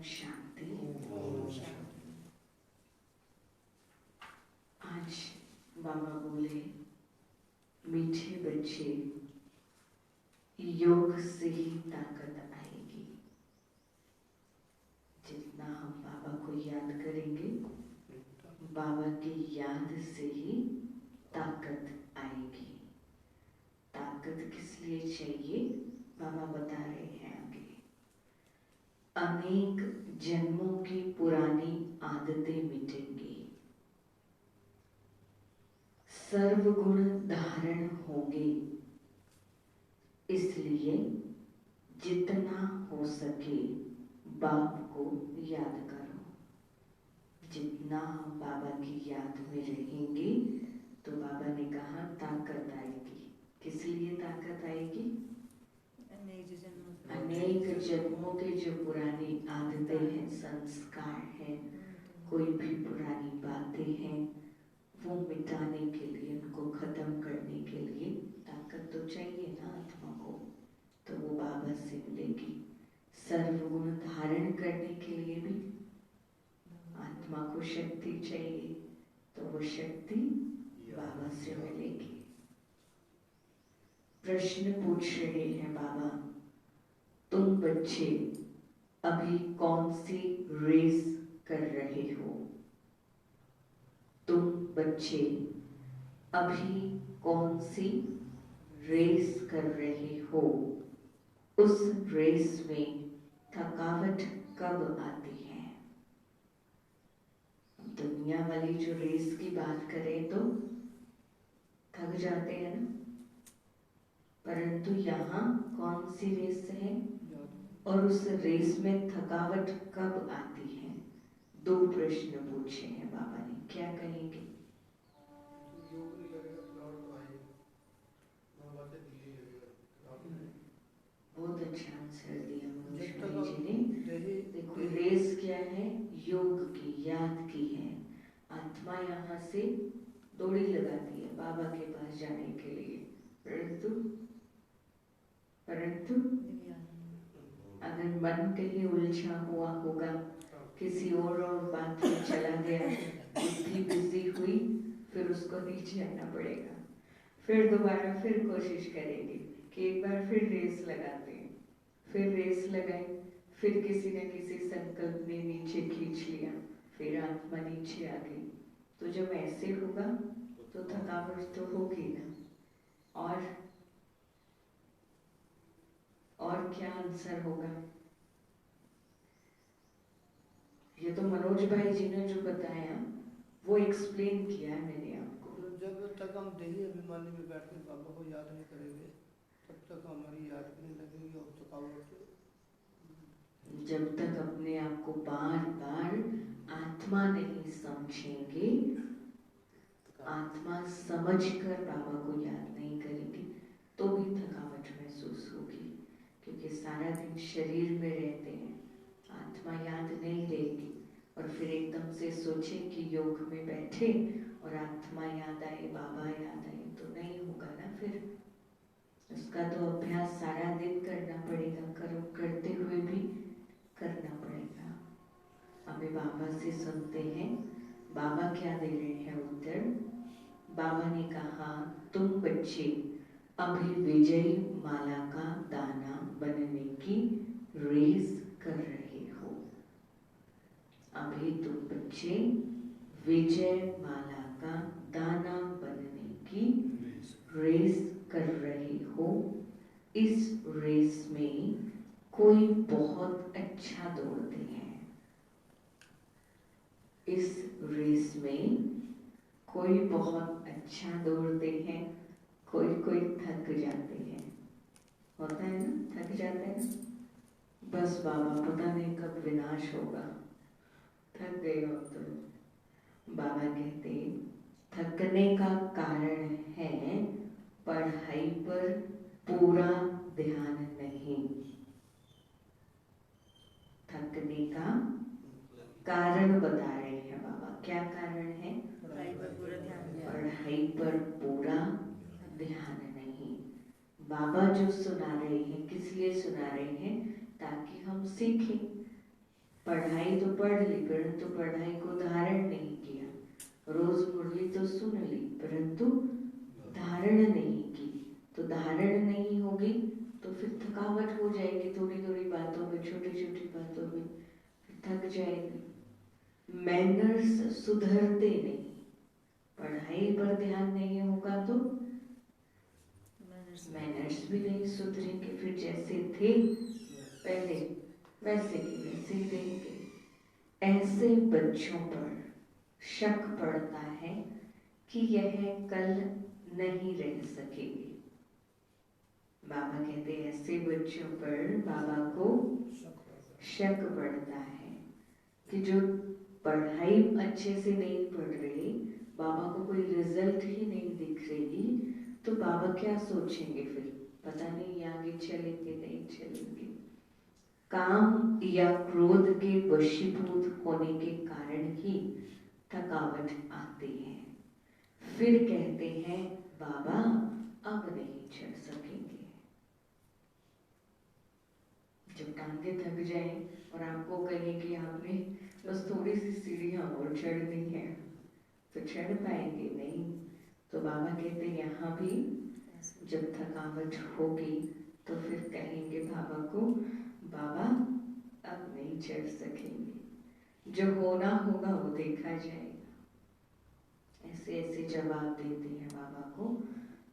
शांति। आज बाबा बोले मीठे बच्चे, योग से ही ताकत आएगी। जितना हम बाबा को याद करेंगे, बाबा की याद से ही ताकत आएगी। ताकत किस लिए चाहिए बाबा बता रहे हैं आगे। अनेक जन्मों की पुरानी आदतें मिटेंगी, सर्वगुण धारण होंगे। इसलिए जितना हो सके बाप को याद करो। जितना हम बाबा की याद में रहेंगे तो बाबा ने कहा ताकत आएगी। किस लिए ताकत आएगी? अनेक जन्मों के जो पुरानी आदतें हैं, संस्कार हैं, कोई भी पुरानी बातें हैं, वो मिटाने के लिए, उनको खत्म करने के लिए ताकत तो चाहिए ना आत्मा को। तो वो बाबा से मिलेगी। सर्वगुण धारण करने के लिए भी आत्मा को शक्ति चाहिए, तो वो शक्ति बाबा से मिलेगी। प्रश्न पूछ रहे हैं बाबा, तुम बच्चे अभी कौन सी रेस कर रहे हो? तुम बच्चे अभी कौन सी रेस कर रहे हो? उस रेस में थकावट कब आती है? दुनिया वाली जो रेस की बात करें तो थक जाते हैं ना, परंतु यहाँ कौन सी रेस है और उस रेस में थकावट कब आती है? दो प्रश्न पूछे हैं बाबा ने। क्या कहेंगे? बहुत अच्छा आंसर दिया मनोज भाई जी ने। देखो रेस क्या है? योग की, याद की है। आत्मा यहाँ से दौड़ी लगाती है बाबा के पास जाने के लिए, परंतु अगर मन कहीं उलझा हुआ होगा, किसी और बात में चला गया, बुद्धि बिजी हुई, फिर उसको नीचे आना पड़ेगा। फिर दोबारा फिर कोशिश करेंगे कि एक बार फिर रेस लगाते हैं। फिर रेस लगाए, फिर किसी न किसी संकल्प ने नीचे खींच लिया, फिर आत्मा नीचे आ गई। तो जब ऐसे होगा तो थकावट तो होगी ना। और क्या आंसर होगा? ये तो मनोज भाई जी ने जो बताया वो एक्सप्लेन किया है मैंने आपको। जब तक हम देही अभिमानी में बैठ कर बाबा को याद नहीं करेंगे तब तक हमारी याद नहीं लगेगी और थकावट। जब तक अपने आप को बार बार आत्मा नहीं समझेंगे, आत्मा समझकर बाबा को याद नहीं करेंगे, तो भी थकावट महसूस होगी। क्योंकि सारा दिन शरीर में रहते हैं, आत्मा याद नहीं रहेगी। और फिर एकदम से सोचे कि योग में बैठे और आत्मा याद आए, बाबा याद आए, तो नहीं होगा ना। फिर उसका तो अभ्यास सारा दिन करना पड़ेगा, करते हुए भी करना पड़ेगा। अभी बाबा से सुनते हैं बाबा क्या दे रहे हैं उत्तर। बाबा ने कहा, तुम बच्चे अभी विजय माला का दाना बनने की रेस कर रहे हो। अभी तुम बच्चे विजय माला का दाना बनने की रेस कर रहे हो। इस रेस में कोई बहुत अच्छा दौड़ते हैं। इस रेस में कोई बहुत अच्छा दौड़ते हैं, कोई कोई थक जाते हैं। होता है ना, थक जाते हैं ना। बस बाबा पता नहीं कब विनाश होगा, थक गए हो तो। बाबा कहते थकने का कारण है पढ़ाई पर पूरा ध्यान नहीं। थकने का कारण बता रहे हैं बाबा। क्या कारण है? पढ़ाई पर पूरा ध्यान। पढ़ाई पर पूरा ध्यान नहीं। बाबा जो सुना रहे हैं किस लिए सुना रहे हैं? ताकि हम सीखें। पढ़ाई तो पढ़ ली परंतु पढ़ाई को धारण नहीं किया। रोज मुरली तो सुन ली परंतु धारण नहीं की। तो धारण नहीं होगी तो फिर थकावट हो जाएगी, थोड़ी थोड़ी बातों में, छोटी छोटी बातों में थक जाएगी। मैनर्स सुधरते नहीं, पढ़ाई पर ध्यान नहीं होगा तो मैनर्स भी नहीं सुधरेंगे। फिर जैसे थे पहले वैसे के वैसे ही रहेंगे। ऐसे बच्चों पर शक पड़ता है कि यह कल नहीं रह सकेंगे। बाबा कहते हैं ऐसे बच्चों पर बाबा को शक पड़ता है कि जो पढ़ाई अच्छे से नहीं पढ़ रहे, बाबा को कोई रिजल्ट ही नहीं दिख रही, तो बाबा क्या सोचेंगे फिर, पता नहीं आगे चलेंगे नहीं चलेंगे। काम या क्रोध के वशीभूत होने के कारण ही थकावट आती है। फिर कहते हैं बाबा अब नहीं चढ़ सकेंगे। जब टांगे थक जाए और आपको कहे कि आपने बस थोड़ी सी सीढ़ियां और चढ़नी है तो चढ़ पाएंगे नहीं। तो बाबा कहते यहाँ भी जब थकावट होगी तो फिर कहेंगे बाबा को, बाबा अब नहीं चढ़ सकेंगे, जो होना होगा वो देखा जाएगा। ऐसे ऐसे जवाब देते हैं बाबा को।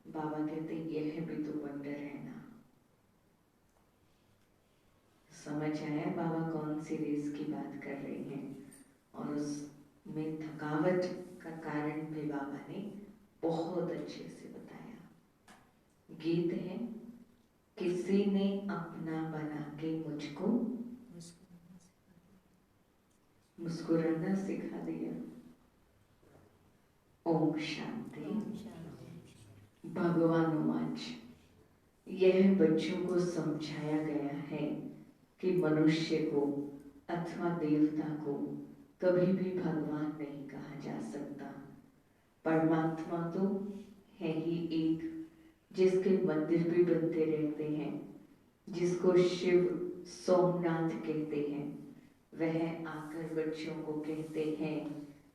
बाबा कहते यह भी तो वंडर है ना। समझ आया बाबा कौन सी रेस की बात कर रहे हैं, और उसमें थकावट का कारण भी बाबा ने बहुत अच्छे से बताया। गीत है, किसी ने अपना बना के मुझको मुस्कुराना सिखा दिया। ओम शांति। भगवान वाच, यह बच्चों को समझाया गया है कि मनुष्य को अथवा देवता को कभी भी भगवान नहीं कहा जा सकता। परमात्मा तो है ही एक, जिसके मंदिर भी बनते रहते हैं, जिसको शिव सोमनाथ कहते हैं। वह आकर बच्चों को कहते हैं,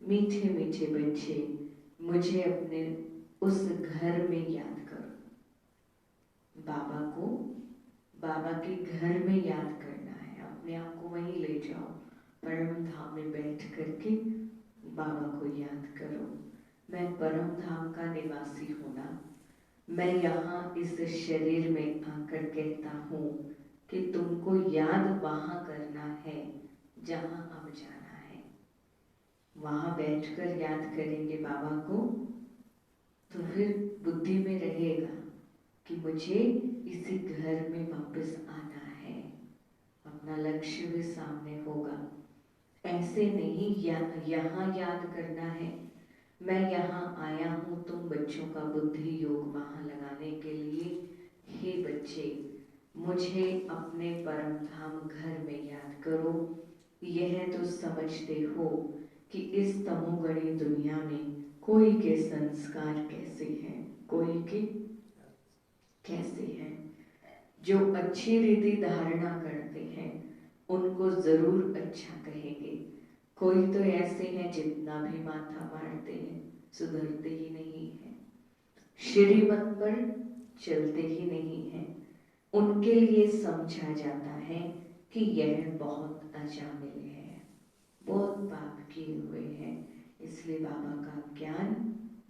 मीठे मीठे बच्चे मुझे अपने उस घर में याद करो। बाबा को बाबा के घर में याद करना है, अपने आप को वहीं ले जाओ, परम धाम में बैठ करके बाबा को याद करो। मैं परम धाम का निवासी हूँ ना, मैं यहाँ इस शरीर में आकर कहता हूँ कि तुमको याद वहाँ करना है जहाँ अब जाना है। वहाँ बैठकर याद करेंगे बाबा को तो फिर बुद्धि में रहेगा कि मुझे इसी घर में वापस आना है, अपना लक्ष्य भी सामने होगा। ऐसे नहीं यहाँ याद करना है, मैं यहाँ आया हूँ तुम बच्चों का बुद्धि योग वहाँ लगाने के लिए। हे बच्चे, मुझे अपने परम धाम घर में याद करो। यह तो समझते हो कि इस तमोगणी दुनिया में कोई के संस्कार कैसे हैं, कोई के कैसे हैं। जो अच्छी रीति धारणा करते हैं उनको जरूर अच्छा कहेंगे। कोई तो ऐसे हैं जितना भी माथा मारते हैं सुधरते ही नहीं है, श्रीमत पर चलते ही नहीं है। उनके लिए समझा जाता है कि यह बहुत अजामिल है, बहुत पाप किए हुए हैं, इसलिए बाबा का ज्ञान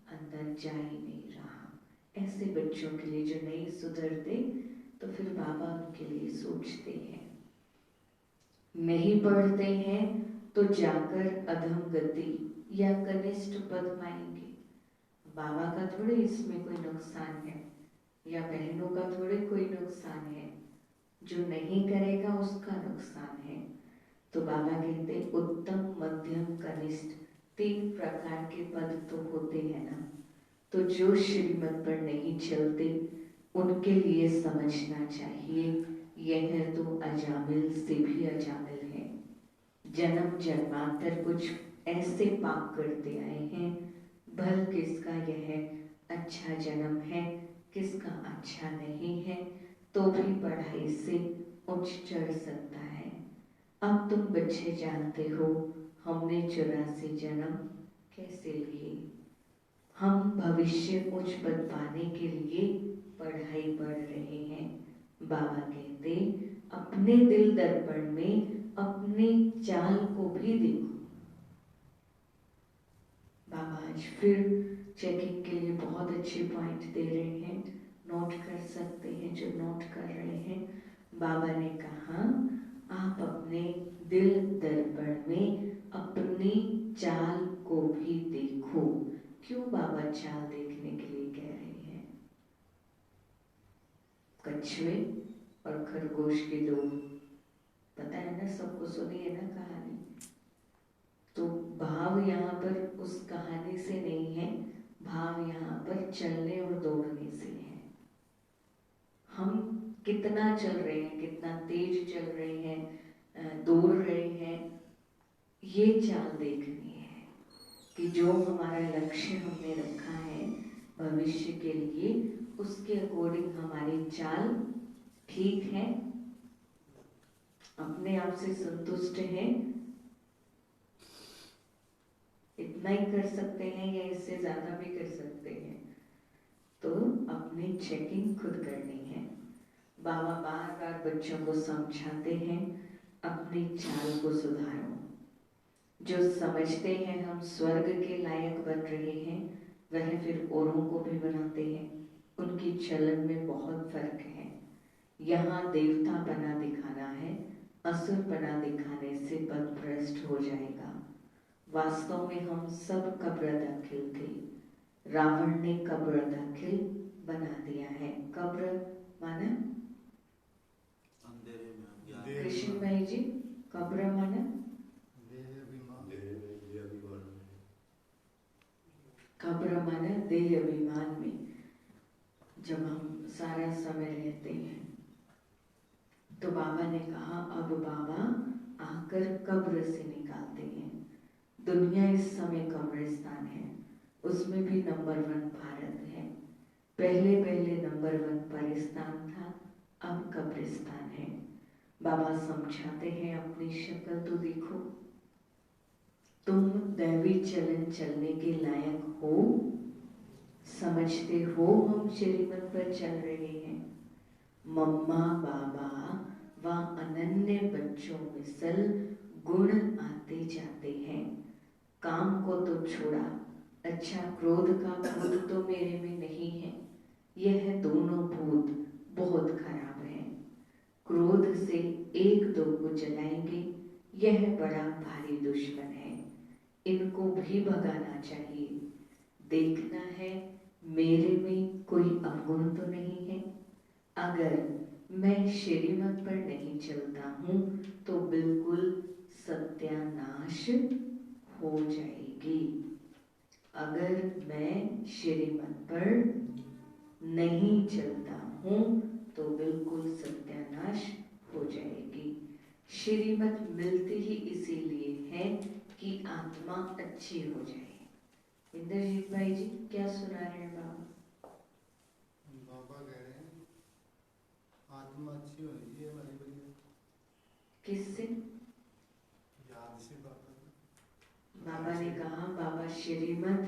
अंदर जा ही नहीं रहा। ऐसे बच्चों के लिए जो नहीं सुधरते तो फिर बाबा उनके लिए सोचते हैं। नहीं पढ़ते हैं तो जाकर अधम गति या कनिष्ठ पद पाएंगे। बाबा का थोड़े इसमें कोई नुकसान है, या बहनों का थोड़े कोई नुकसान है, जो नहीं करेगा उसका नुकसान है। तो बाबा कहते उत्तम मध्यम कनिष्ठ 3 प्रकार के पद तो होते हैं ना। तो जो श्रीमत पर नहीं चलते उनके लिए समझना चाहिए यह तो अजामिल से भी अजामिल है। जन्म जन्मांतर कुछ ऐसे पाप करते आए हैं, भल किसका यह अच्छा जन्म है, किसका अच्छा नहीं है, तो भी पढ़ाई से उच्च चढ़ सकता है। अब तुम बच्चे जानते हो हमने 84 जन्म कैसे लिए। हम भविष्य उच्च पद पाने के लिए पढ़ाई पढ़ रहे हैं। बाबा कहते अपने दिल दर्पण में अपनी चाल को भी देखो। बाबा आज फिर चेकिंग के लिए बहुत अच्छे पॉइंट दे रहे हैं, नोट कर सकते हैं जो नोट कर रहे हैं। बाबा ने कहा आप अपने दिल दर्पण में अपनी चाल को भी देखो। क्यों बाबा चाल देखने के लिए कह रहे हैं? कछुए और खरगोश की दो, पता है ना, सबको सुनी है ना कहानी। तो भाव यहाँ पर उस कहानी से नहीं है, भाव यहाँ पर चलने और दौड़ने से है। हम कितना चल रहे हैं, कितना तेज चल रहे हैं, दौड़ रहे हैं, ये चाल देखनी है कि जो हमारा लक्ष्य हमने रखा है भविष्य के लिए, उसके अकॉर्डिंग हमारी चाल ठीक है, अपने आप से संतुष्ट है, इतना ही कर सकते हैं या इससे ज्यादा भी कर सकते हैं। तो अपनी चेकिंग खुद करनी है। बाबा बार बार बच्चों को समझाते हैं अपनी चाल को सुधारो। जो समझते हैं हम स्वर्ग के लायक बन रहे हैं, वह फिर औरों को भी बनाते हैं। उनकी चलन में बहुत फर्क है। यहाँ देवता बना दिखाना है, असुर बना दिखाने से पद भ्रष्ट हो जाएगा। वास्तव में हम सब कब्र दाखिल थे, रावण ने कब्र दाखिल बना दिया है। कब्र माना अंधेरे में कृष्ण भाई जी, कब्र माना कब्र माना देह अभिमान में जब हम सारा समय रहते हैं। तो बाबा ने कहा अब बाबा आकर कब्र से निकालते हैं। दुनिया इस समय कब्रिस्तान है, उसमें भी नंबर 1 भारत है। पहले नंबर 1 पाकिस्तान था, अब कब्रिस्तान है। बाबा समझाते हैं अपनी शक्ल तो देखो, तुम दैवी चलन चलने के लायक हो, समझते हो हम श्रीमत पर चल रहे हैं। मम्मा बाबा व अनन्य बच्चों मिसल गुण आते जाते हैं। काम को तो छोड़ा, अच्छा क्रोध का भूत तो मेरे में नहीं है। यह दोनों भूत बहुत खराब है। क्रोध से एक दो को जलाएंगे, यह बड़ा भारी दुश्मन है। इनको भी भगाना चाहिए। देखना है मेरे में कोई अवगुण तो नहीं है। अगर मैं श्रीमत पर नहीं चलता हूँ तो बिल्कुल सत्यानाश हो जाएगी। अगर मैं श्रीमत पर नहीं चलता हूँ तो बिल्कुल सत्यानाश हो जाएगी। श्रीमत मिलती ही इसीलिए है कि आत्मा अच्छी हो जाए। इंद्रजीत भाई जी क्या सुना रहे हैं बाबा? बाबा कह रहे हैं आत्मा अच्छी होनी चाहिए हमारी भैया। किससे? याद से बाबा। बाबा ने कहा बाबा श्रीमत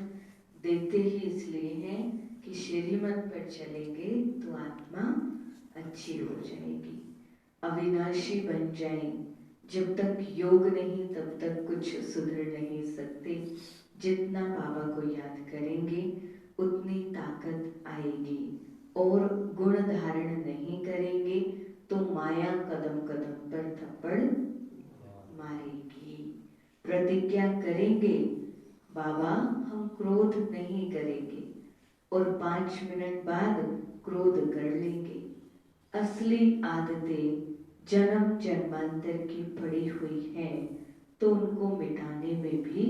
देते ही इसलिए हैं कि श्रीमत पर चलेंगे तो आत्मा अच्छी हो जाएगी, अविनाशी बन जाए। जब तक योग नहीं तब तक कुछ सुधर नहीं सकते। जितना बाबा को याद करेंगे उतनी ताकत आएगी, और गुण धारण नहीं करेंगे तो माया कदम कदम पर थप्पड़ मारेगी। प्रतिज्ञा करेंगे बाबा हम क्रोध नहीं करेंगे, और 5 मिनट बाद क्रोध कर लेंगे। असली आदतें जन्म जन्मांतर की पड़ी हुई हैं, तो उनको मिटाने में भी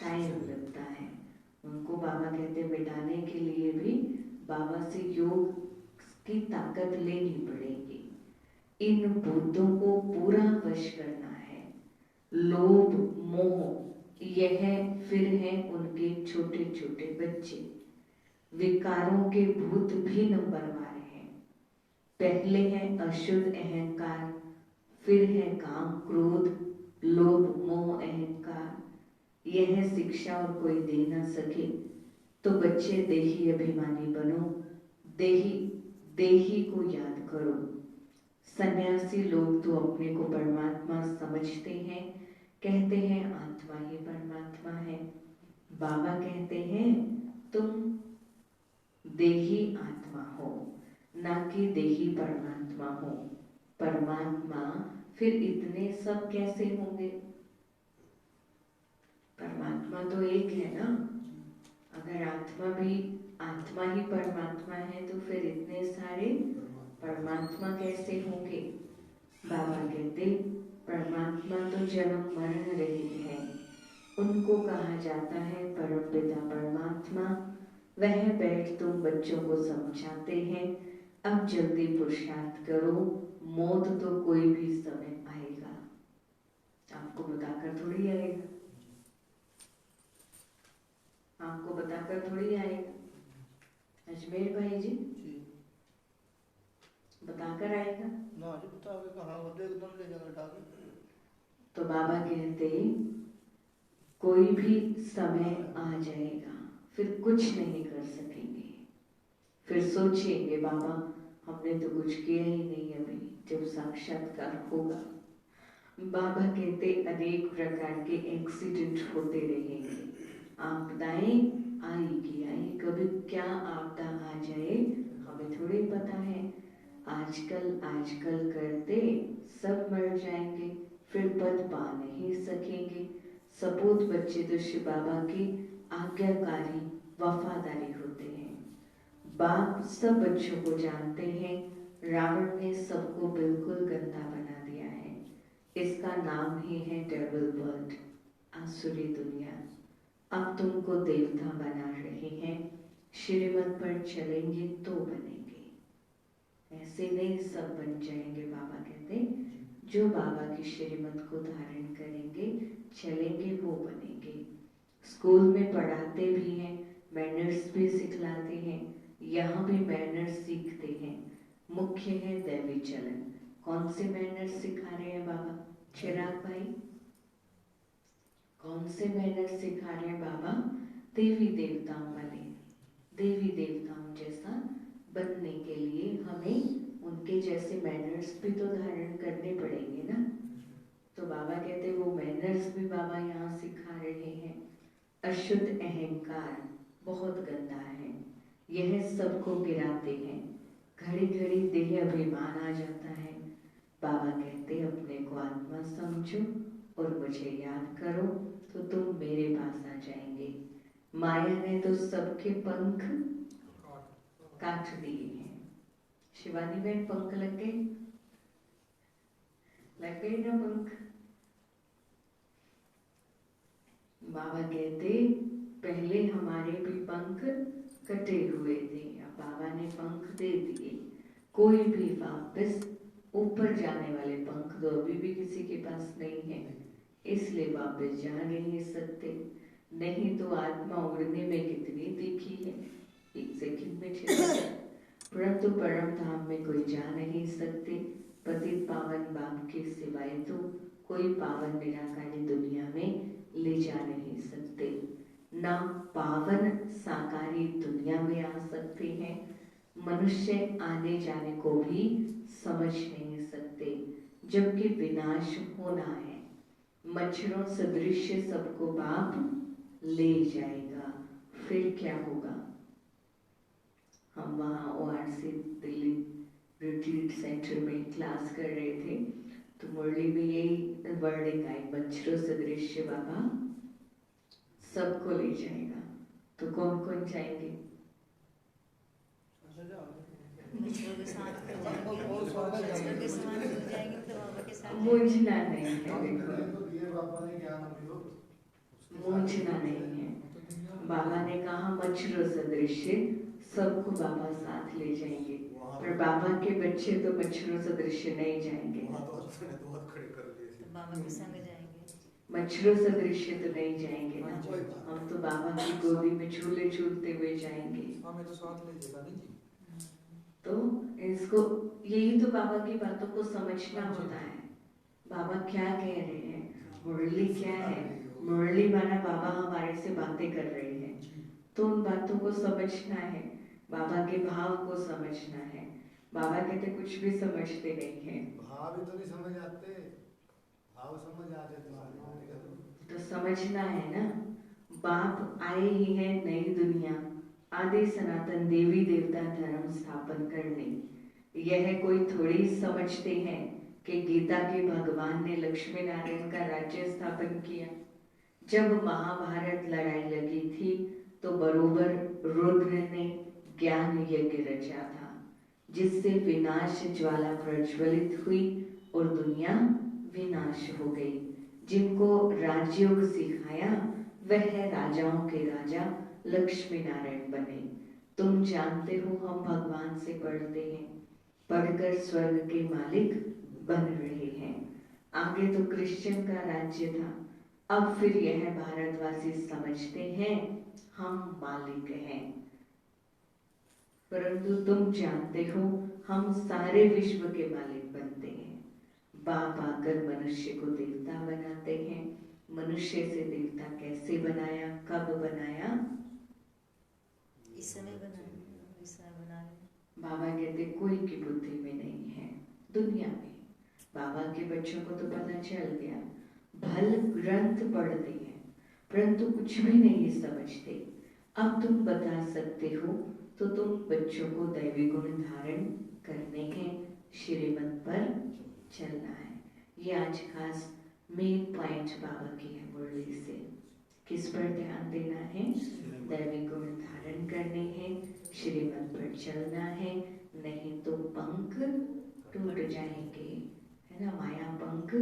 टाइम लगता है। उनको बाबा कहते मिटाने के लिए भी बाबा से योग की ताकत लेनी पड़ेगी। इन भूतों को पूरा वश करना है। लोभ मोह यह फिर है उनके छोटे छोटे बच्चे। विकारों के भूत भी नंबरवार हैं। पहले है अशुद्ध अहंकार, फिर है काम, क्रोध, लोभ, मोह, अहंकार। यह शिक्षा और कोई दे न सके। तो बच्चे देही अभिमानी बनो, देही देही को याद करो। सन्यासी लोग तो अपने को परमात्मा समझते हैं, कहते हैं आत्मा ही परमात्मा है। बाबा कहते हैं तुम देही आत्मा हो, ना कि देही परमात्मा हो। परमात्मा फिर इतने सब कैसे होंगे? परमात्मा तो एक है ना। अगर आत्मा ही परमात्मा है तो फिर इतने सारे परमात्मा कैसे होंगे? बाबा कहते परमात्मा तो जन्म मरण रहित है, उनको कहा जाता है परम पिता परमात्मा। वह बैठ तुम बच्चों को समझाते हैं, अब जल्दी पुरुषार्थ करो, मौत तो कोई भी समय आएगा। आपको बताकर थोड़ी आएगा, आपको बताकर थोड़ी आएगा। अजमेर भाई जी बताकर आएगा ना जी, बता के कहाँ वो एकदम ले जाकर डाल। तो बाबा कहते कोई भी समय आ जाएगा, फिर कुछ नहीं कर सकेंगे। फिर सोचेंगे बाबा हमने तो कुछ किया ही नहीं अभी, जब साक्षात्कार होगा। बाबा कहते अनेक प्रकार के एक्सीडेंट होते रहेंगे, आपदाएं आएगी, कभी क्या आपदा आ जाए हमें थोड़ी पता है। आजकल करते सब मर जाएंगे, फिर पद पा नहीं सकेंगे। सपूत बच्चे तो शिव बाबा की आज्ञाकारी वफादारी होते हैं। बाप सब बच्चों को जानते हैं। रावण ने सबको बिल्कुल गंदा बना दिया है। इसका नाम ही है डेविल वर्ल्ड, आसुरी दुनिया। अब तुमको देवता बना रहे हैं, श्रीमत पर चलेंगे तो बनेंगे, ऐसे नहीं सब बन जाएंगे। बाबा कहते जो बाबा की श्रीमत को धारण करेंगे चलेंगे वो बनेंगे। स्कूल में पढ़ाते भी हैं, मैनर्स भी सिखलाते हैं, यहाँ भी मैनर्स सीखते हैं। मुख्य है दैवी चलन। कौन से मैनर्स सिखा रहे हैं बाबा? चिराग भाई कौन से मैनर्स सिखा रहे हैं बाबा? देवी देवताओं वाले। देवी देवताओं जैसा बनने के लिए हमें उनके जैसे मैनर्स भी तो धारण करने पड़ेंगे ना। तो बाबा कहते वो मैनर्स भी बाबा यहाँ सिखा रहे हैं। अशुद्ध अहंकार बहुत गंदा है, यह सबको गिराते हैं। घड़ी घड़ी देह अभिमान आ जाता है। बाबा कहते अपने को आत्मा समझो और मुझे याद करो तो तुम मेरे पास आ जाएंगे। माया ने तो सबके पंख काट दिए हैं। शिवानी बहन पंख लग गए ना पंख। बाबा कहते पहले हमारे भी पंख कटे हुए थे, अब बाबा ने पंख दे दिए। कोई भी वापस ऊपर जाने वाले पंख तो अभी भी किसी के पास नहीं है, इसलिए वापस जा नहीं सकते। नहीं तो आत्मा उड़ने में कितनी तीखी है, एक सेकंड में चली जाए। परंतु परम धाम में कोई जा नहीं सकते। पतित पावन बाप के सिवाय तो कोई पावन निराकारी दुनिया में ले जा नहीं सकते। ना पावन साकारी दुनिया में आ सकते हैं। मनुष्य आने जाने को भी समझ नहीं सकते, जबकि विनाश होना है। मच्छरों सदृश सबको बाप ले जाएगा, फिर क्या होगा? हम वहाँ ORC दिल्ली रिट्रीट सेंटर में क्लास कर रहे थे, तो मुरली में यही वर्डिंग आई, मच्छरों सदृश बाबा सबको ले जाएगा। तो कौन कौन जाएंगे? मूंझना नहीं है, मूंझना नहीं है। बाबा ने कहा मच्छरों सदृश सबको बाबा साथ ले जाएंगे, पर बाबा के बच्चे तो मच्छरों सदृश नहीं जाएंगे। बाबा के संग जाएंगे, मच्छरों सदृश तो नहीं जाएंगे ना। हम तो बाबा की गोदी में झूले झूलते हुए जाएंगे। हमें तो साथ ले जाएगा नहीं जी। तो इसको यही तो बाबा की बातों को समझना होता है। क्या कह रहे हैं? मुरली क्या है? मुरली माना बाबा हमारे से बातें कर रहे हैं, तो उन बातों को समझना है, बाबा के भाव को समझना है। बाबा कहते कुछ भी समझते नहीं है। भाव ही तो नहीं समझ आते, भाव समझ आ जाते तो समझना है ना, बाप आए ही है नई दुनिया, आदि सनातन देवी देवता धर्म स्थापन करने। यह कोई थोड़ी समझते हैं कि गीता के भगवान ने लक्ष्मी नारायण का राज्य स्थापन किया। जब महाभारत लड़ाई लगी थी तो बरोबर रुद्र ने ज्ञान यज्ञ रचा था, जिससे विनाश ज्वाला प्रज्वलित हुई और दुनिया विनाश हो गई। जिनको राजयोग सिखाया वह राजाओं के राजा लक्ष्मी नारायण बने। तुम जानते हो हम भगवान से पढ़ते हैं, पढ़कर स्वर्ग के मालिक बन रहे हैं। आगे तो क्रिश्चियन का राज्य था, अब फिर यह भारतवासी समझते हैं हम मालिक हैं। परंतु तुम जानते हो हम सारे विश्व के मालिक बनते हैं। बाप आकर मनुष्य को देवता बनाते हैं। मनुष्य से देवता कैसे बनाया, कब बनाया? इस समय बनाया। बाबा कहते कोई की बुद्धि में नहीं है दुनिया में। बाबा के बच्चों को तो पता चल गया, भल ग्रंथ पढ़ते हैं परंतु कुछ भी नहीं समझते। अब तुम बता सकते हो तो तुम बच्चों को दैवी गुण धारण करने हैं, श्रीमत पर चलना है। ये आज खास मेन पॉइंट बाबा की है मुरली से। किस पर ध्यान देना है? दैवी गुण धारण करने हैं, श्रीमत पर चलना है, नहीं तो पंख टूट जाएंगे, है ना। माया पंख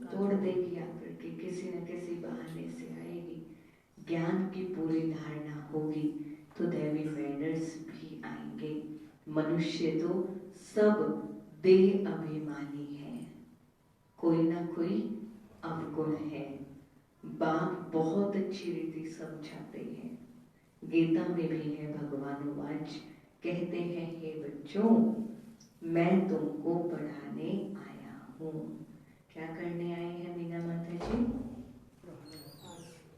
तोड़ देगी आकर के, किसी न किसी बहाने से आएगी। ज्ञान की पूरी धारणा होगी तो दैवी मैनर्स भी आएंगे। मनुष्य तो सब देह अभिमानी है, कोई ना कोई अवगुण है। बाप बहुत अच्छी रीति समझाते हैं, गीता में भी है, भगवान वाच कहते हैं, हे बच्चों मैं तुमको पढ़ाने आया हूँ। क्या करने आए हैं मीना माता जी?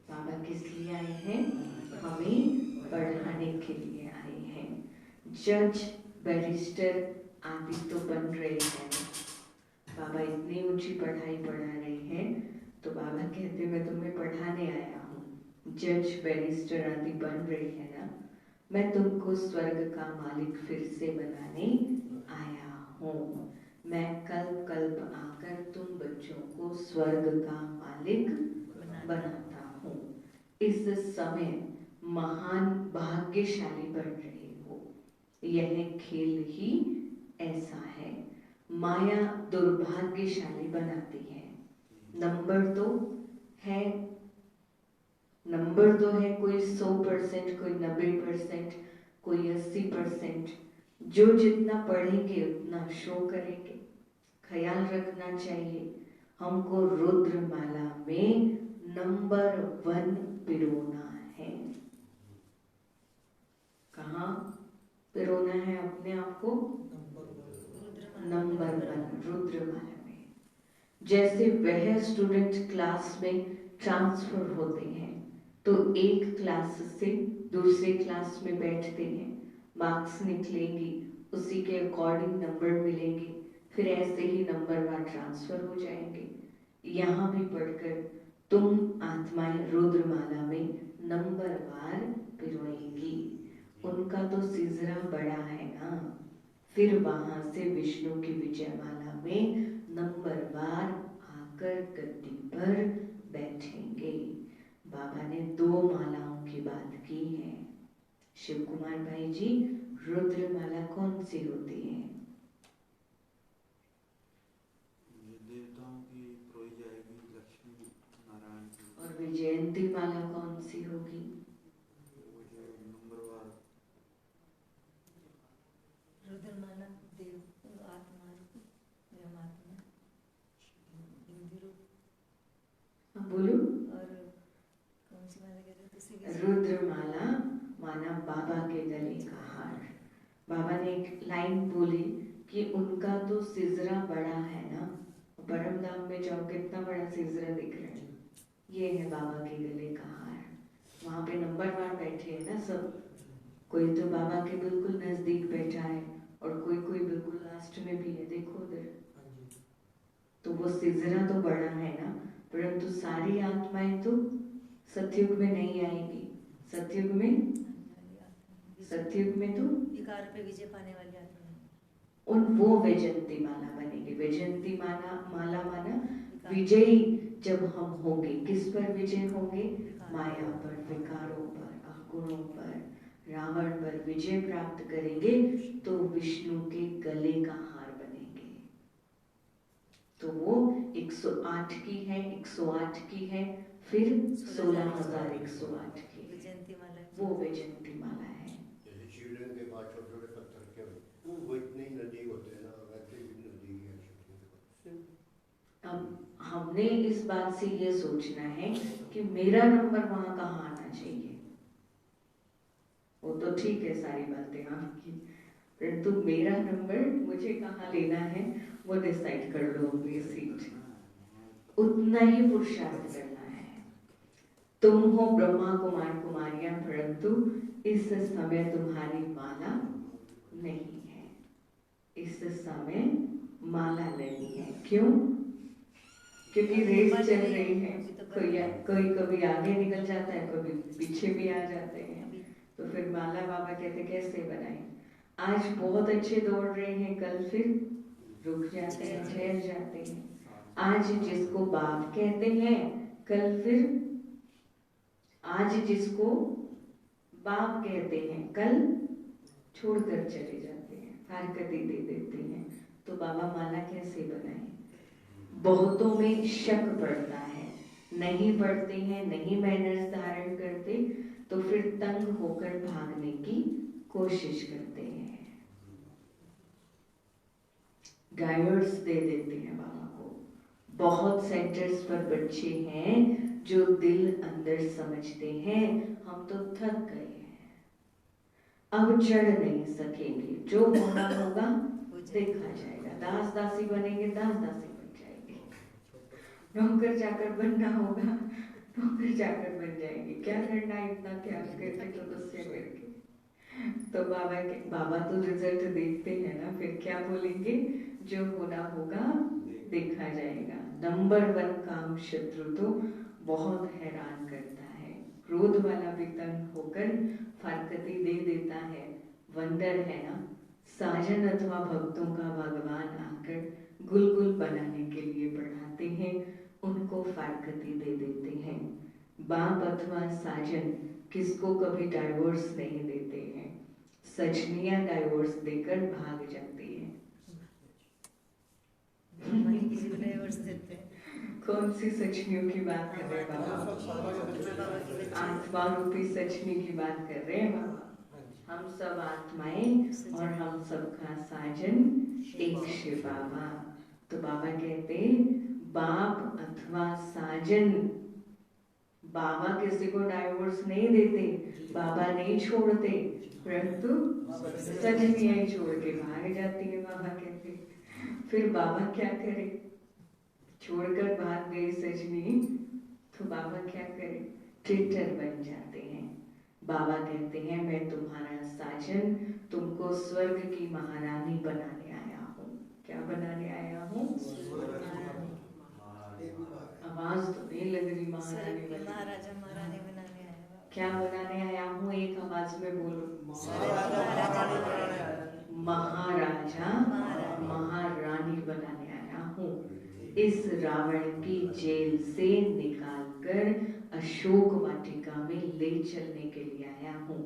बाबा किस लिए आए हैं? हमें पढ़ाने के लिए आए हैं। जज बैरिस्टर आदि तो बन रहे हैं, बाबा इतनी ऊंची पढ़ाई पढ़ा रहे हैं तो बाबा कहते मैं तुम्हें पढ़ाने आया हूँ। जज बैरिस्टर आदि बन रहे हैं ना, मैं तुमको स्वर्ग का मालिक फिर से बनाने आया हूँ। मैं कल्प कल्प आकर तुम बच्चों को स्वर्ग का मालिक बनाता हूँ। इस समय महान भाग्यशाली बन रहे हो, यह खेल ही ऐसा है। माया दुर्भाग्यशाली बनाती है। नंबर तो है, नंबर तो है कोई 100%, कोई 90%, कोई 80%। जो जितना पढ़ेंगे उतना शो करेंगे। ख्याल रखना चाहिए, हमको रुद्रमाला में नंबर 1 पिरोना है। कहाँ पिरोना है अपने आप को? नंबर 1 रुद्रमाला में। जैसे वह स्टूडेंट क्लास में ट्रांसफर होते हैं तो एक क्लास से दूसरे क्लास में बैठते हैं, मार्क्स निकलेंगी, उसी के अकॉर्डिंग नंबर मिलेंगे, फिर ऐसे ही नंबरवार ट्रांसफर हो जाएंगे। यहाँ भी पढ़कर तुम आत्माएं रुद्रमाला में नंबरवार पिरोएंगी। उनका तो सिजरा बड़ा है ना, फिर वहां से विष्णु की विजयमाला में नंबरवार आकर गद्दी पर बैठेंगे। बाबा ने 2 मालाओं की बात की है। शिव कुमार भाई जी, रुद्र माला कौन सी होती है? देवताओं की प्रोई जाएगी, लक्ष्मी नारायण की। और विजयंती माला कौन सी होगी? वो जो नंबरवार रुद्रमाला देव आत्मा परमात्मा इंद्र। हाँ बोलो। और कौन सी माला कहते हैं दूसरी? रुद्रमाला माना बाबा के गले का हार। बाबा ने एक लाइन बोली कि उनका तो सिजरा बड़ा है ना, परम धाम में जाओ कितना बड़ा ये है बाबा के गले का हार। वहाँ पे नंबरवार बैठे हैं ना सब, कोई तो बाबा के बिल्कुल नजदीक बैठा है और कोई कोई बिल्कुल लास्ट में भी है, देखो उधर। तो वो सिजरा तो बड़ा है ना, परंतु सारी आत्माएं तो सतयुग में नहीं आएगी। सतयुग में तो विकार पे विजय पाने वाली आत्मा है। उन वो वैजयंती माला बनेगी। वैजयंती माला माना विजयी जब हम होंगे, किस पर विजय होंगे? माया पर, विकारों पर, अवगुणों पर, रावण पर विजय प्राप्त करेंगे तो विष्णु के गले का हार बनेंगे। तो वो 108 की है, 108 की है, फिर 16,108 की है। विजयंती माला वो वैजयंती माला है। जैसे शिवलिंग के पास छोटे छोटे पत्थर के वो इतने ही नजदीक होते हैं ना, वैसे भी नजदीक है शिवलिंग के पास। अब हमने इस बात से ये सोचना है कि मेरा नंबर वहां कहाँ आना चाहिए। वो तो ठीक है सारी बातें आपकी, परंतु मेरा नंबर मुझे कहाँ लेना है वो डिसाइड कर लो अपनी सीट। उतना ही पुरुषार्थ करना है। तुम हो ब्रह्मा कुमार कुमारियां, परंतु इस समय तुम्हारी माला नहीं है। इस समय माला नहीं है। क्यों? क्योंकि रेस चल रही है। कोई कभी आगे निकल जाता है, कभी पीछे भी आ जाते हैं। तो फिर माला बाबा कहते कैसे बनाए? आज बहुत अच्छे दौड़ रहे हैं, कल फिर रुक जाते हैं, ठहर जाते हैं। आज जिसको बाप कहते हैं, कल फिर आज जिसको बाप कहते हैं, कल छोड़कर चले जाते हैं, फारकती दे देते हैं। तो बाबा माला कैसे बनाए? बहुतों में शक पड़ता है, नहीं पढ़ते हैं, नहीं मैनर्स धारण करते, तो फिर तंग होकर भागने की कोशिश करते हैं। गाइड्स दे देते हैं बाबा को। बहुत सेंटर्स पर बच्चे हैं जो दिल अंदर समझते हैं हम तो थक गए हैं, अब चढ़ नहीं सकेंगे, जो होना होगा देखा जाएगा। दास दासी बनेंगे, दास दासी बन जाएंगे। नौकर चाकर बनना होगा, नौकर चाकर बन जाएंगे। क्या करना इतना त्याग करके तो गुस्से करके। तो बाबा तो रिजल्ट देखते हैं ना, फिर क्या बोलेंगे? जो होना होगा देखा जाएगा। नंबर 1 काम शत्रु तो बहुत हैरान करता है। क्रोध वाला भी तंग होकर फारकती दे देता है। वंडर है ना, साजन अथवा भक्तों का भगवान आकर गुलगुल बनाने के लिए बढ़ाते हैं, उनको फारकती दे देते हैं। बाप अथवा साजन किसको कभी डाइवोर्स नहीं देते हैं। सजनियां डाइवोर्स देकर भाग जाती है। किसी को डाइवोर्स देते हैं। कौन सी सजनियों की बात कर रहे हैं बाबा? आत्मा रूपी सजनी की बात कर रहे हैं बाबा। हम सब आत्माएं और हम सबका साजन एक शिव बाबा। तो बाबा कहते बाप अथवा साजन, बाबा किसी को डाइवोर्स नहीं देते, बाबा नहीं छोड़ते, परंतु सजनियां ही छोड़ के भाग जाती है। बाबा कहते फिर बाबा क्या करे? छोड़कर भाग गई सजनी, तो बाबा क्या करे? ट्विटर बन जाते हैं। बाबा कहते हैं मैं तुम्हारा साजन, तुमको स्वर्ग की महारानी बनाने आया हूँ। क्या बनाने आया हूँ? आवाज तो नहीं लग रही महारानी वाली। महाराजा महारानी बनाने आया। क्या बनाने आया हूँ? एक आवाज में बोलो। महाराजा महारानी बनाने आया हूँ। इस रावण की जेल से निकालकर अशोक वाटिका में ले चलने के लिए आया हूँ।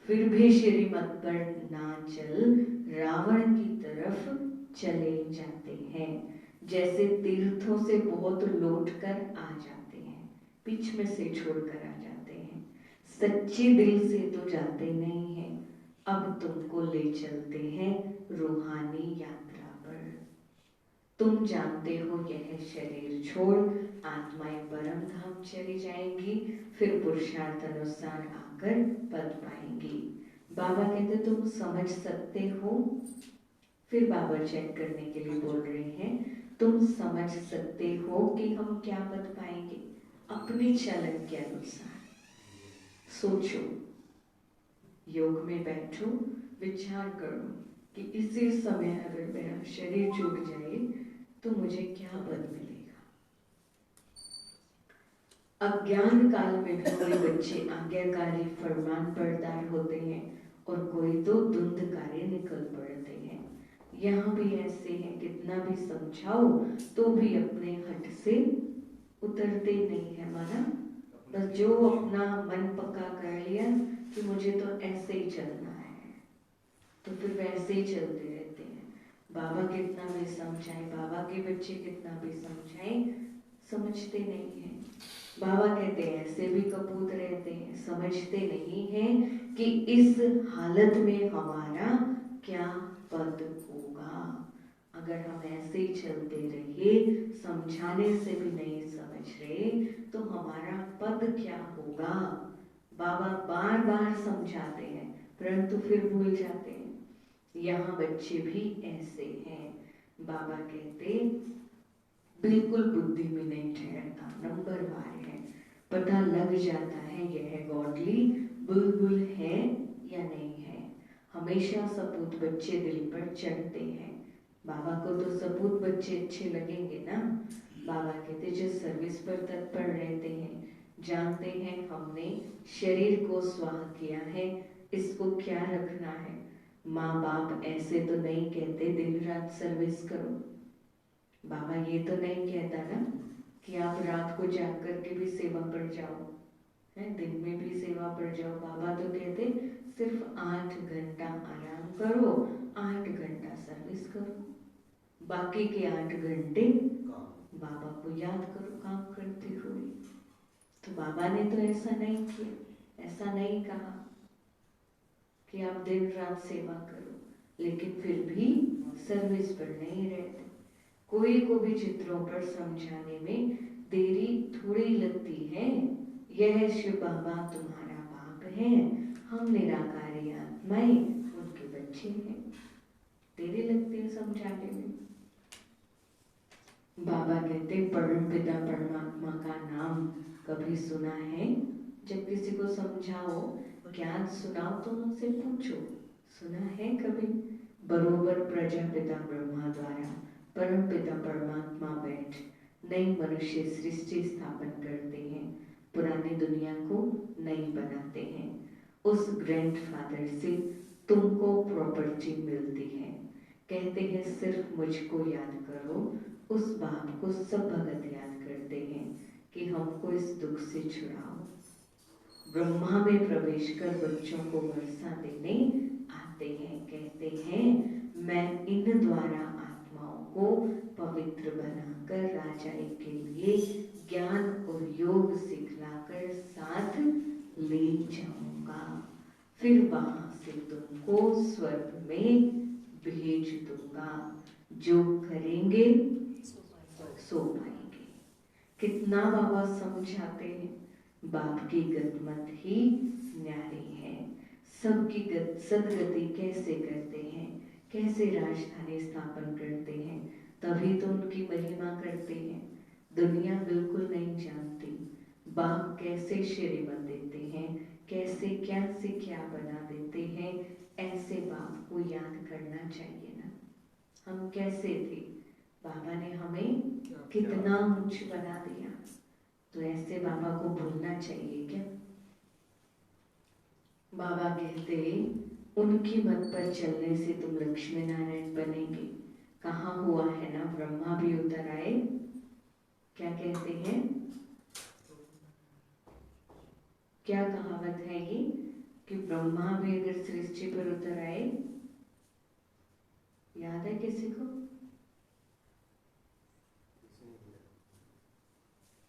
फिर भी श्रीमत पर ना चल, रावण की तरफ चले जाते हैं। जैसे तीर्थों से बहुत लौट कर आ जाते हैं, बीच में से छोड़कर आ जाते हैं, सच्चे दिल से तो जाते नहीं हैं। अब तुमको ले चलते हैं रूहानी यात्रा पर। तुम जानते हो यह शरीर छोड़ आत्माएं परम धाम चली जाएंगी, फिर पुरुषार्थ अनुसार आकर पद पाएंगी। बाबा कहते तुम समझ सकते हो? फिर बाबा चेक करने के लिए बोल रहे हैं, तुम समझ सकते हो कि हम क्या पद पाएंगे? अपने चलन के अनुसार सोचो, योग में बैठो, विचार करो कि इसी समय अगर मेरा शरीर छूट जाए तो मुझे क्या पद मिलेगा। अज्ञान काल में भी कोई बच्चे आज्ञाकारी फरमान बरदार होते हैं और कोई तो धुंधकारी निकल पड़ते हैं। यहाँ भी ऐसे हैं, कितना भी समझाओ तो भी अपने हट से उतरते नहीं है। माना बस जो अपना मन पक्का कर लिया कि मुझे तो ऐसे ही चलना है, तो फिर वैसे ही चलते रहते हैं। बाबा कितना भी समझाए, बाबा के बच्चे कितना भी समझाए, समझते नहीं हैं। बाबा कहते हैं ऐसे भी कपूत रहते हैं, समझते नहीं हैं कि इस हालत में हमारा क्या पद होगा। अगर हम ऐसे ही चलते रहे, समझाने से भी नहीं समझ रहे, तो हमारा पद क्या होगा। बाबा बार बार समझाते हैं परंतु फिर भूल जाते हैं। यहाँ बच्चे भी ऐसे हैं। बाबा कहते बिल्कुल बुद्धि में नहीं ठहरता, नंबरवार है, पता लग जाता है यह गॉडली बुलबुल है या नहीं है। हमेशा सपूत बच्चे दिल पर चढ़ते हैं। बाबा को तो सपूत बच्चे अच्छे लगेंगे ना। बाबा कहते जो सर्विस पर तत्पर रहते हैं, जानते हैं हमने शरीर को स्वाह किया है, इसको क्या रखना है। माँ बाप ऐसे तो नहीं कहते दिन रात सर्विस करो। बाबा ये तो नहीं कहता ना कि आप रात को जाग करके भी सेवा पर जाओ, है दिन में भी सेवा पर जाओ। बाबा तो कहते सिर्फ 8 घंटा आराम करो, 8 घंटा सर्विस करो, बाकी के 8 घंटे बाबा को याद करो काम करते हुए। तो बाबा ने तो ऐसा नहीं किया, ऐसा नहीं कहा कि आप दिन रात सेवा करो, लेकिन फिर भी सर्विस पर नहीं रहते। कोई को भी चित्रों पर समझाने में देरी थोड़ी लगती है। यह शिव बाबा तुम्हारा बाप है, हम निराकारी आत्माएं उनके बच्चे हैं। देरी लगती है समझाने में। बाबा कहते परम पिता परमात्मा का नाम कभी सुना है। जब किसी को समझाओ, ज्ञान सुनाओ तो उनसे पूछो, सुना है कभी। बरोबर प्रजापिता ब्रह्मा द्वारा परम पिता परमात्मा बैठ नई मनुष्य सृष्टि स्थापन करते हैं, पुरानी दुनिया को नई बनाते हैं। उस ग्रैंडफादर से तुमको प्रॉपर्टी मिलती है। कहते हैं सिर्फ मुझको याद करो। उस बाप को सब भगत याद करते हैं कि हमको इस दुख से छुड़ाओ। ब्रह्मा में प्रवेश कर बच्चों को वर्षा देने आते हैं। कहते हैं मैं इन द्वारा आत्माओं को पवित्र बनाकर राजाई के लिए ज्ञान और योग सिखलाकर साथ ले जाऊंगा, फिर वहां से तुमको स्वर्ग में भेज दूंगा। जो करेंगे सो पाएंगे। कितना बाबा समझाते हैं। बाप की गतमत ही न्यारी है। सबकी सदगति कैसे करते हैं, कैसे राजधानी स्थापन करते हैं, तभी तो उनकी महिमा करते हैं। दुनिया बिल्कुल नहीं जानती बाप कैसे श्रीमत देते हैं, कैसे क्या से क्या बना देते हैं। ऐसे बाप को याद करना चाहिए ना। हम कैसे थे, बाबा ने हमें कितना ऊंच बना दिया, तो ऐसे बाबा को भूलना चाहिए क्या। बाबा कहते उनकी मत पर चलने से तुम लक्ष्मी नारायण बनेंगे। कहाँ हुआ है ना, ब्रह्मा भी उतर आए। क्या कहते हैं, क्या कहावत है ये कि ब्रह्मा भी अगर सृष्टि पर उतर आए, याद है किसी को?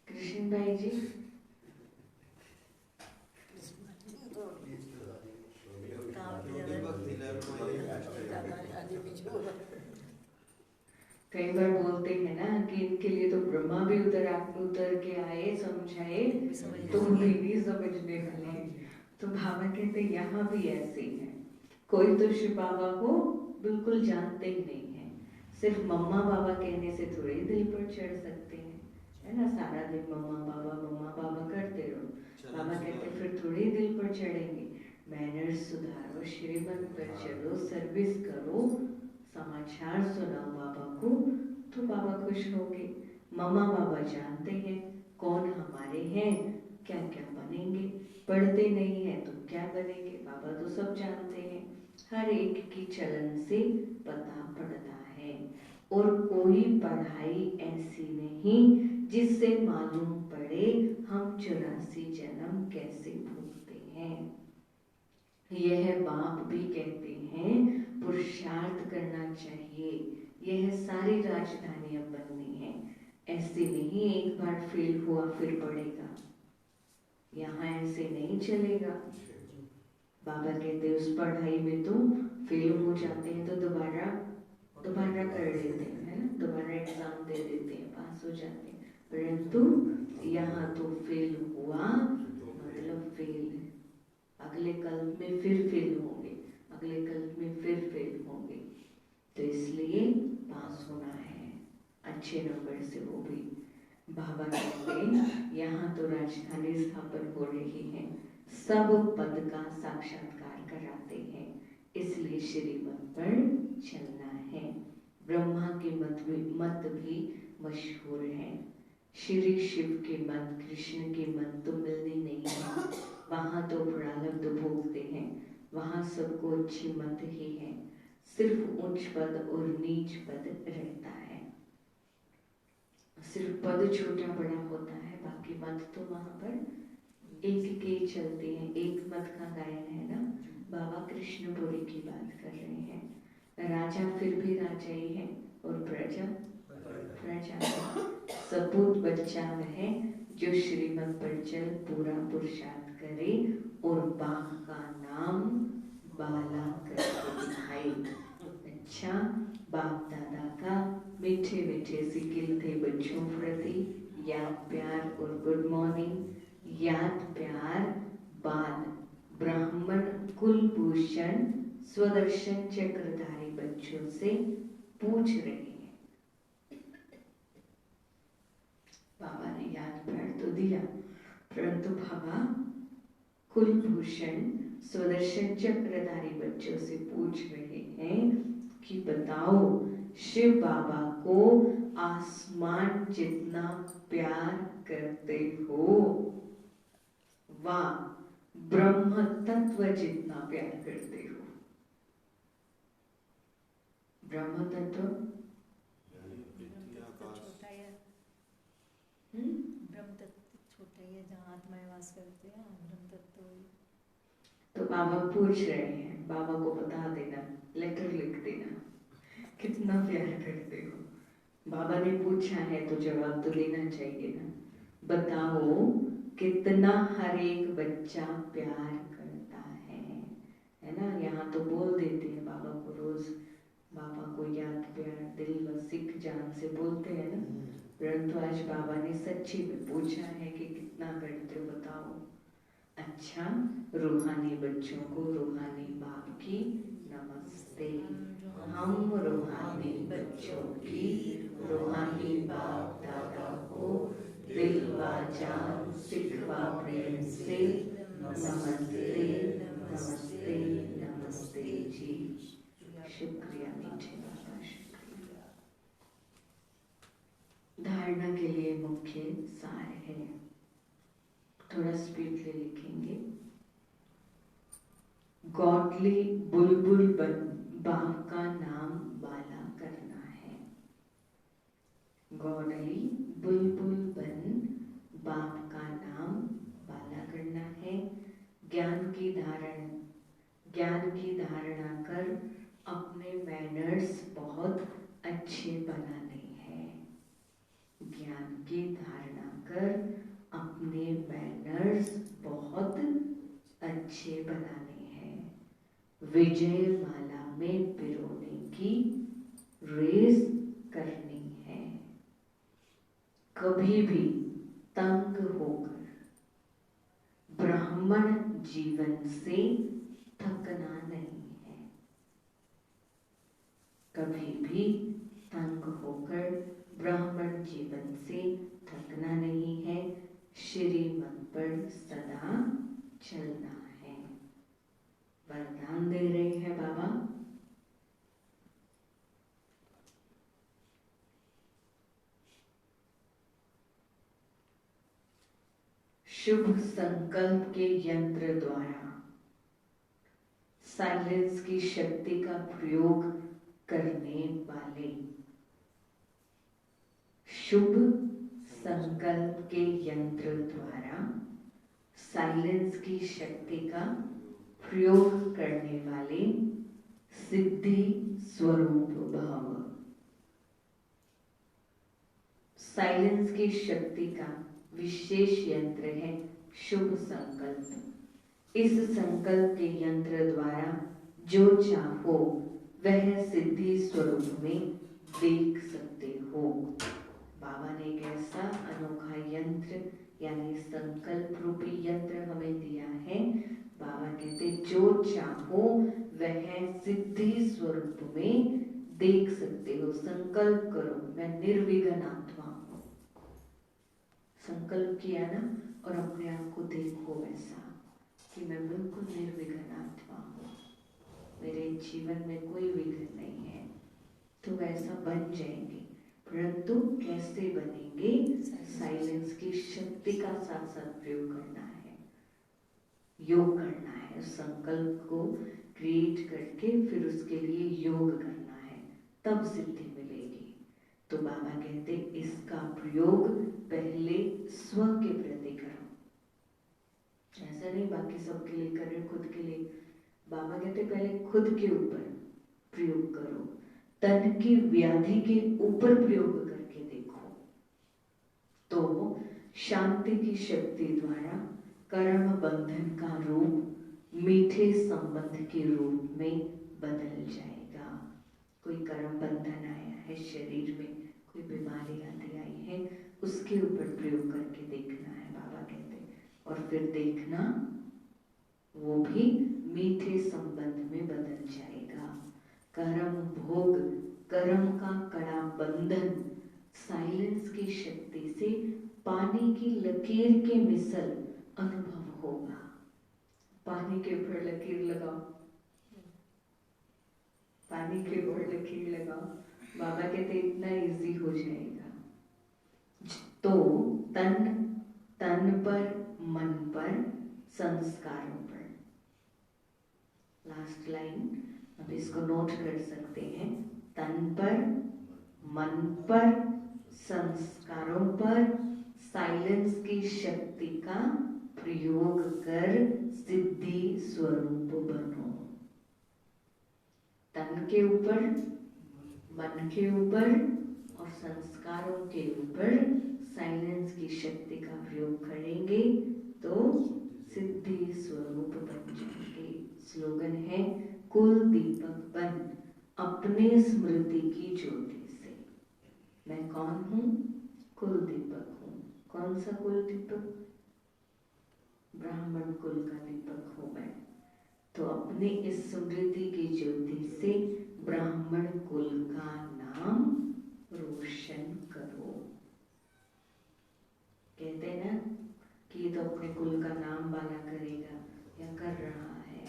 कृष्ण भाई जी, कई बार बोलते हैं ना कि इनके लिए तो ब्रह्मा भी उतर के आए, समझाए, तुम भी नहीं समझने वाले। तो बाबा कहते यहाँ भी ऐसे ही है। कोई तो शिव बाबा को बिल्कुल जानते ही नहीं है, सिर्फ मम्मा बाबा कहने से थोड़े दिल पर चढ़ सकते हैं, है ना। सारा दिन मम्मा पर चढ़ेंगे। मैनर्स सुधारो, श्रीमत पर चलो, सर्विस करो, समाचार सुनाओ बाबा को, तो बाबा खुश होंगे। मम्मा बाबा जानते हैं कौन हमारे हैं, क्या क्या बनेंगे। पढ़ते नहीं हैं तो क्या बनेंगे, बाबा तो सब जानते हैं। हर एक की चलन से पता पड़ता है। और कोई पढ़ाई ऐसी नहीं जिससे मालूम पड़े हम 84 जन्म कैसे भोगते हैं। यह बाप भी कहते हैं पुरुषार्थ करना चाहिए। यह सारी राजधानी अब बननी है। ऐसे नहीं एक बार फेल हुआ फिर पढ़ेगा, यहाँ ऐसे नहीं चलेगा। बाबा कहते उस पढ़ाई में तो फेल हो जाते हैं तो दोबारा कर लेते हैं, है ना, दोबारा एग्जाम दे देते हैं, पास हो जाते हैं। परंतु यहाँ तो फेल हुआ मतलब फेल है। अगले कल्प में फिर फेल होंगे, अगले कल्प में फिर फेल होंगे। तो इसलिए पास होना है अच्छे नंबर से, वो भी। बाबा कहते यहाँ तो राजधानी स्थापन हो रही है, सब पद का साक्षात्कार कराते हैं, इसलिए श्रीमत पर चलना है। ब्रह्मा के मत भी मशहूर है। श्री शिव के मत, कृष्ण के मत तो मिलने नहीं है, वहाँ तो प्रारब्ध भोगते हैं, वहाँ सबको अच्छी मत ही है, सिर्फ उच्च पद और नीच पद रहता है। सिर्फ पद छोटा बड़ा होता है, बाकी मत तो वहाँ पर एक के चलते हैं। एक मत का गायन है ना, बाबा कृष्णपुरी की बात कर रहे हैं। राजा फिर भी राजा ही है और प्रजा प्रजा है। सपूत बच्चा वह जो श्रीमत पर चल पूरा पुरुषार्थ करे और बाघ का नाम बाला करके दिखाए। अच्छा, बाप दादा का मीठे मीठे सिकिल थे बच्चों प्रति याद प्यार और गुड मॉर्निंग। याद प्यार बाद ब्राह्मण कुलभूषण स्वदर्शन चक्रधारी बच्चों से पूछ रहे हैं। बाबा ने याद प्यार तो दिया, परंतु बाबा कुलभूषण स्वदर्शन चक्रधारी बच्चों से पूछ रहे हैं कि बताओ, शिव बाबा को आसमान जितना प्यार करते हो व ब्रह्म तत्व जितना प्यार करते हो। ब्रह्म तत्व छोटा है, ब्रह्म तत्व छोटा ही है, जहाँ आत्माएं वास करते हैं, ब्रह्म तत्व वही। तो बाबा पूछ रहे हैं, बाबा को बता देना, लेटर लिख देना कितना प्यार करते हो। बाबा ने पूछा है तो जवाब तो देना चाहिए ना। बताओ कितना हर एक बच्चा प्यार करता है ना। यहाँ तो बोल देते हैं बाबा को, रोज बाबा को याद प्यार दिल व सिख जान से बोलते हैं ना, परंतु आज बाबा ने सच्ची में पूछा है कि कितना करते हो बताओ। अच्छा, रूहानी बच्चों को रूहानी बाप की नमस्ते। हम रूहानी बच्चों की रूहानी बाप दादा को दिल व जान सिखवा प्रेम से नमस्ते नमस्ते नमस्ते जी। शुक्रिया मीठे बाबा, शुक्रिया। धारणा के लिए मुख्य सार है, थोड़ा स्पीडली लिखेंगे। गॉडली बुलबुल बन बाप का नाम बाला करना है। गॉडली बुलबुल बन बाप का नाम बाला करना है। ज्ञान की धारणा कर अपने मैनर्स बहुत अच्छे बनाने हैं। ज्ञान की धारणा कर अपने मैनर्स बहुत अच्छे बनाने हैं। विजय माला में पिरोने की रेस करनी है। कभी भी तंग होकर ब्राह्मण जीवन से थकना नहीं है। कभी भी तंग होकर ब्राह्मण जीवन से थकना नहीं है। श्रीमत पर सदा चलना है। शुभ संकल्प के यंत्र द्वारा साइलेंस की शक्ति का प्रयोग करने वाले, शुभ संकल्प के यंत्र द्वारा साइलेंस की शक्ति का प्रयोग करने वाले सिद्धि स्वरूप भाव। साइलेंस की शक्ति का विशेष यंत्र है शुभ संकल्प। इस संकल्प के यंत्र द्वारा जो चाहो वह सिद्धि स्वरूप में देख सकते हो। बाबा ने एक ऐसा अनोखा यंत्र यानी संकल्प रूपी यंत्र हमें दिया है। बाबा कहते जो चाहो वह सिद्धि स्वरूप में देख सकते हो। संकल्प करो मैं निर्विघ्न आत्मा हूँ। संकल्प किया ना और अपने आप को देखो वैसा कि मैं बिल्कुल निर्विघ्न आत्मा हूँ, मेरे जीवन में कोई विघ्न नहीं है। तो वैसा बन जाएंगे, परंतु कैसे बनेंगे? साइलेंस की शक्ति का साथ साथ प्रयोग करना है, योग करना है। संकल्प को क्रिएट करके फिर उसके लिए योग करना है, तब सिद्धि मिलेगी। तो बाबा कहते इसका प्रयोग पहले स्व के प्रति करो। ऐसा नहीं बाकी सबके लिए कर रहे, खुद के लिए। बाबा कहते पहले खुद के ऊपर प्रयोग करो, तन की व्याधि के ऊपर प्रयोग करके देखो, तो शांति की शक्ति द्वारा कर्म बंधन का रूप मीठे संबंध के रूप में बदल जाएगा। कोई कर्म बंधन आया है शरीर में, कोई बीमारी आदि आई है, उसके ऊपर प्रयोग करके देखना है बाबा कहते, और फिर देखना वो भी मीठे संबंध में बदल जाएगा। कर्म भोग, कर्म का कड़ा बंधन साइलेंस की शक्ति से पानी की लकीर के मिसल अनुभव होगा। पानी के ऊपर लकीर लगाओ, पानी के ऊपर लकीर लगाओ, बाबा कहते इतना इजी हो जाएगा। तो तन पर, मन पर, संस्कारों पर। लास्ट लाइन अब इसको नोट कर सकते हैं। तन पर, मन पर, संस्कारों पर साइलेंस की शक्ति का प्रयोग कर सिद्धि स्वरूप बनो। तन के ऊपर, मन के ऊपर और संस्कारों के ऊपर साइलेंस की शक्ति का प्रयोग करेंगे तो सिद्धि स्वरूप बन जाएंगे। स्लोगन है कुल दीपक बन अपने स्मृति की ज्योति से। मैं कौन हूँ? कुल दीपक हूँ। कौन सा कुल दीपक? ब्राह्मण कुल का दीपक हूँ मैं। तो अपने इस स्मृति की ज्योति से ब्राह्मण कुल का नाम रोशन करो। कहते हैं ना कि ये तो अपने कुल का नाम वाला करेगा या कर रहा है,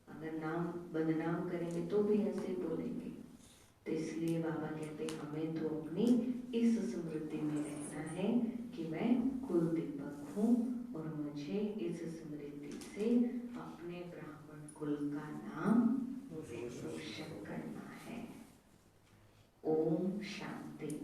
अगर नाम बदनाम करेंगे तो भी ऐसे बोलेंगे। तो इसलिए बाबा कहते हमें तो अपनी इस स्मृति में रहना है कि मैं कुल दीपक हूँ और मुझे इस स्मृति से अपने ब्राह्मण कुल का नाम रोशन करना है। ओम शांति।